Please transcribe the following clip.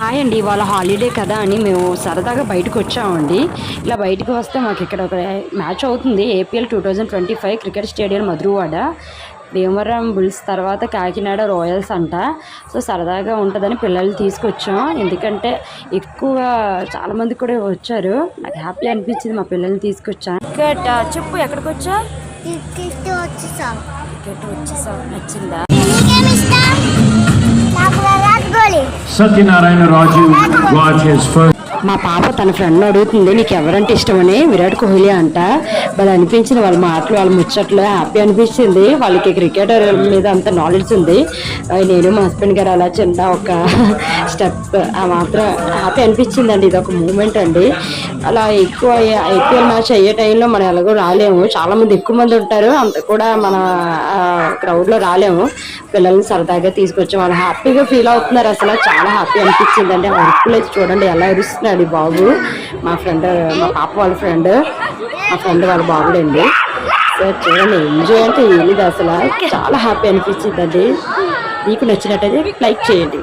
Hi అండి, ఇవాళ holiday కదా అని మేము సరదాగా బయటకు వచ్చామండి. ఇలా బయటకు వస్తే మాకు ఇక్కడ ఒక మ్యాచ్ అవుతుంది. APL 2025 cricket stadium Madhurawada. Bhimavaram bulls తర్వాత కాకినాడ రాయల్స్ అంట. సో సరదాగా ఉంటుందని పిల్లల్ని తీసుకొచ్చాం. ఎందుకంటే ఎక్కువ చాలామంది కూడా వచ్చారు. నాకు హ్యాపీ అనిపించింది మా పిల్లల్ని తీసుకొచ్చాను. క్రికెట్ చెప్పు, ఎక్కడికి వచ్చా? క్రికెట్ వచ్చేసావు, నచ్చిందా? Satyanarayana Raju got his first. మా పాప తన ఫ్రెండ్ అడుగుతుంది, నీకు ఎవరంటే ఇష్టమని. విరాట్ కోహ్లీ అంట. వాళ్ళు అనిపించింది, వాళ్ళ మాటలు వాళ్ళ ముచ్చట్లు హ్యాపీ అనిపించింది. వాళ్ళకి క్రికెటర్ మీద అంత నాలెడ్జ్ ఉంది. నేను మా హస్బెండ్ గారు అలా చిన్న ఒక స్టెప్ మాత్రం హ్యాపీ అనిపించిందండి. ఇది ఒక మూమెంట్ అండి. అలా ఎక్కువ ఐపీఎల్ మ్యాచ్ అయ్యే టైంలో మనం ఎలాగో రాలేము. చాలామంది ఎక్కువ మంది ఉంటారు, అంత కూడా మన క్రౌడ్లో రాలేము. పిల్లల్ని సరదాగా తీసుకొచ్చి వాళ్ళు హ్యాపీగా ఫీల్ అవుతున్నారు. అసలు చాలా హ్యాపీ అనిపించిందండి. ఆ వర్క్లో చూడండి ఎలా ఎరుస్తున్నాడు బాబు. మా ఫ్రెండ్, మా పాప వాళ్ళ ఫ్రెండ్, మా ఫ్రెండ్ వాళ్ళ బాబుడండి. సో చూడండి, ఎంజాయ్ అంటే ఏమిది అసలు. చాలా హ్యాపీ అనిపించిందండి. మీకు నచ్చినట్టయితే లైక్ చేయండి.